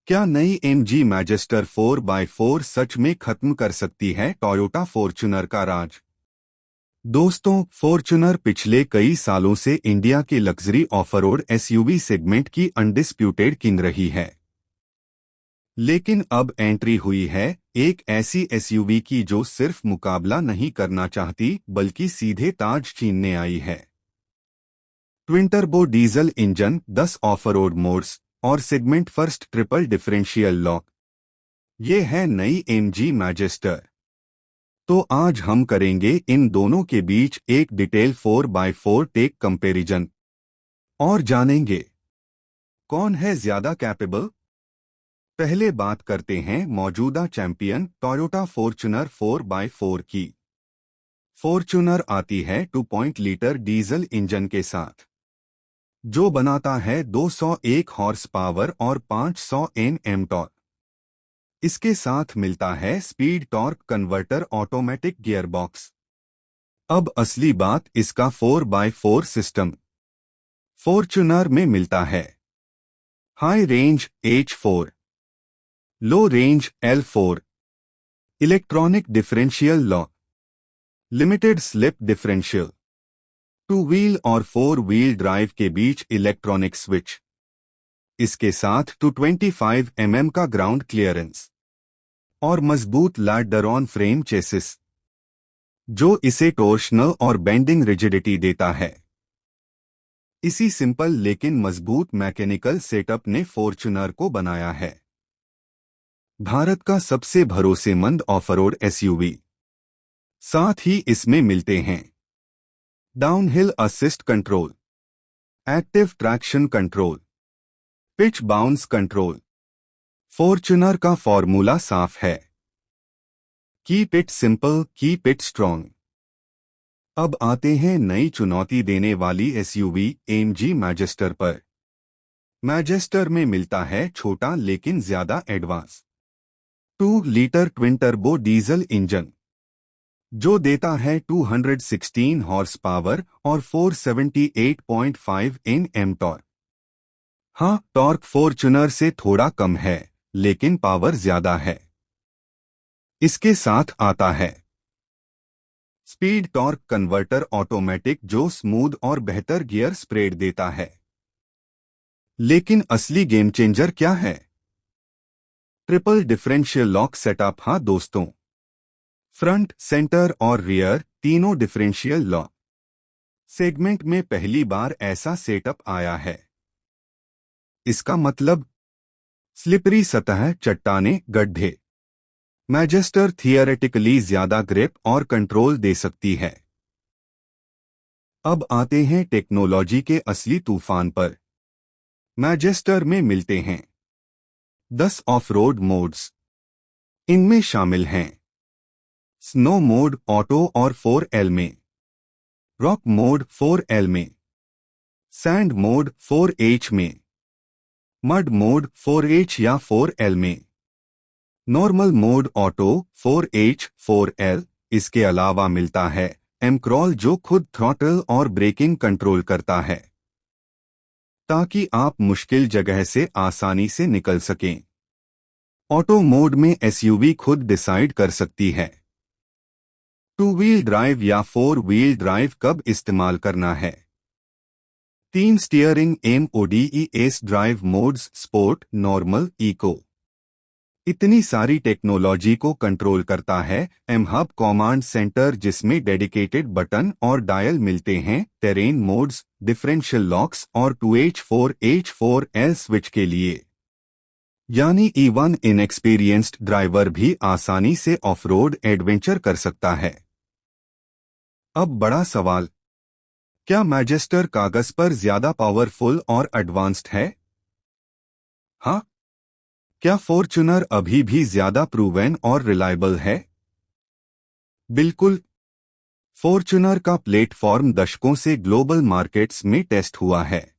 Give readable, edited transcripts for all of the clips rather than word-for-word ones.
क्या नई MG Majestor 4x4 सच में खत्म कर सकती है टोयोटा फॉर्च्यूनर का राज? दोस्तों, फॉर्च्यूनर पिछले कई सालों से इंडिया के लग्जरी ऑफरोड एसयूवी सेगमेंट की अनडिस्प्यूटेड किंग रही है। लेकिन अब एंट्री हुई है एक ऐसी एसयूवी की जो सिर्फ मुकाबला नहीं करना चाहती बल्कि सीधे ताज छीनने आई है। Twin turbo diesel engine, 10 offroad modes और segment first triple differential lock, ये है नई एमजी मैजेस्टर। तो आज हम करेंगे इन दोनों के बीच एक डिटेल 4x4 टेक कंपैरिजन और जानेंगे कौन है ज्यादा कैपेबल। पहले बात करते हैं मौजूदा चैंपियन टोयोटा फॉर्च्यूनर 4x4 की। फॉर्च्यूनर आती है 2 लीटर डीजल इंजन के साथ, जो बनाता है 201 हॉर्स पावर और 500 Nm टॉर्क। इसके साथ मिलता है speed torque converter automatic gearbox. अब असली बात, इसका 4x4 सिस्टम फॉर्च्यूनर में मिलता है। हाई रेंज H4, लो range L4, electronic differential lock, limited slip differential, 2 wheel और 4 व्हील ड्राइव के बीच इलेक्ट्रॉनिक स्विच। इसके साथ 225 mm का ग्राउंड क्लियरेंस और मजबूत लैडरॉन फ्रेम चेसिस, जो इसे टोर्शनल और बेंडिंग रिजिडिटी देता है। इसी सिंपल लेकिन मजबूत मैकेनिकल सेटअप ने फॉर्च्यूनर को बनाया है भारत का सबसे भरोसेमंद ऑफरोड एसयूवी। साथ ही इसमें मिलते हैं downhill assist control, active traction control, pitch bounce control. Fortuner का फॉर्मूला साफ है, keep it simple, keep it strong. अब आते हैं नई चुनौती देने वाली एसयूवी एमजी मैजेस्टर पर। मैजेस्टर में मिलता है छोटा लेकिन ज्यादा advance 2 litre twin turbo diesel engine, जो देता है 216 हॉर्स पावर और 478.5 Nm टॉर्क। हाँ, टॉर्क फॉर्च्यूनर से थोड़ा कम है लेकिन पावर ज्यादा है। इसके साथ आता है स्पीड टॉर्क कन्वर्टर ऑटोमेटिक, जो स्मूथ और बेहतर गियर स्प्रेड देता है। लेकिन असली गेम चेंजर क्या है? Triple differential lock setup. हाँ दोस्तों, फ्रंट, सेंटर और रियर तीनों डिफरेंशियल लॉक सेगमेंट में पहली बार ऐसा सेटअप आया है। इसका मतलब स्लिपरी सतह, चट्टाने, गड्ढे, मैजेस्टर थियरेटिकली ज्यादा ग्रिप और कंट्रोल दे सकती है। अब आते हैं टेक्नोलॉजी के असली तूफान पर। मैजेस्टर में मिलते हैं 10 ऑफ-रोड मोड्स। इनमें शामिल हैं स्नो मोड ऑटो और 4L में, रॉक मोड 4L में, सैंड मोड 4H में, मड मोड 4H या 4L में, normal mode auto 4H 4L। इसके अलावा मिलता है एम-क्रॉल, जो खुद थ्रॉटल और ब्रेकिंग कंट्रोल करता है ताकि आप मुश्किल जगह से आसानी से निकल सकें। ऑटो मोड में एसयूवी खुद डिसाइड कर सकती है 2 व्हील ड्राइव या 4 व्हील ड्राइव कब इस्तेमाल करना है। 3 steering MODES drive modes, sport, normal, eco. इतनी सारी टेक्नोलॉजी को कंट्रोल करता है एम-हब कमांड सेंटर, जिसमें डेडिकेटेड बटन और डायल मिलते हैं टेरेन मोड्स, डिफरेंशियल लॉक्स और 2H4H4L स्विच के लिए। यानी इवन इनएक्सपीरियंस्ड ड्राइवर भी आसानी से ऑफ-रोड एडवेंचर कर सकता है। अब बड़ा सवाल, क्या मैजेस्टर कागज पर ज्यादा पावरफुल और एडवांस्ड है? हाँ। क्या फॉर्च्यूनर अभी भी ज्यादा प्रूवन और रिलायबल है? बिल्कुल। फॉर्च्यूनर का प्लेटफॉर्म दशकों से ग्लोबल मार्केट्स में टेस्ट हुआ है।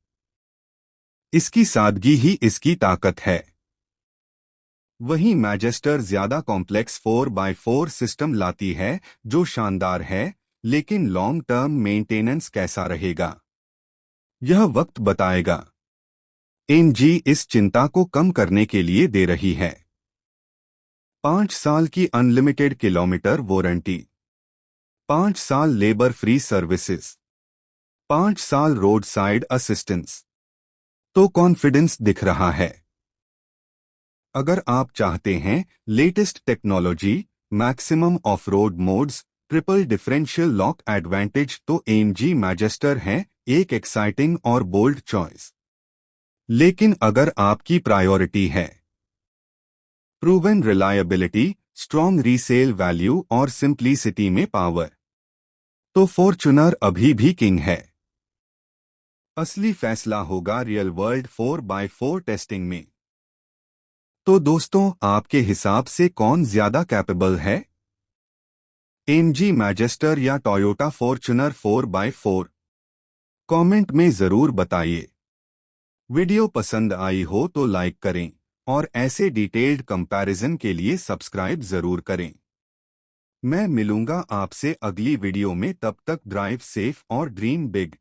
इसकी सादगी ही इसकी ताकत है। वहीं मैजेस्टर ज्यादा कॉम्प्लेक्स 4x4 सिस्टम लाती है, जो शानदार है, लेकिन लॉन्ग टर्म मेंटेनेंस कैसा रहेगा, यह वक्त बताएगा। एमजी इस चिंता को कम करने के लिए दे रही है 5 साल की अनलिमिटेड किलोमीटर वारंटी, 5 साल लेबर फ्री सर्विसेज, 5 साल रोड साइड असिस्टेंस। तो कॉन्फिडेंस दिख रहा है। अगर आप चाहते हैं latest technology, maximum of road modes, triple differential lock advantage, तो एमजी मैजेस्टर है एक एक्साइटिंग और बोल्ड चॉइस। लेकिन अगर आपकी प्रायोरिटी है proven reliability, strong resale value और सिंप्लिसिटी में पावर, तो फॉर्च्यूनर अभी भी किंग है। असली फैसला होगा रियल वर्ल्ड 4x4 टेस्टिंग में। तो दोस्तों, आपके हिसाब से कौन ज्यादा कैपेबल है, एमजी मैजेस्टर या टोयोटा फॉर्च्यूनर 4x4? कमेंट में जरूर बताइए। वीडियो पसंद आई हो तो लाइक करें और ऐसे डिटेल्ड कंपैरिजन के लिए सब्सक्राइब जरूर करें। मैं मिलूंगा आपसे अगली वीडियो में, तब तक ड्राइव सेफ और ड्रीम बिग।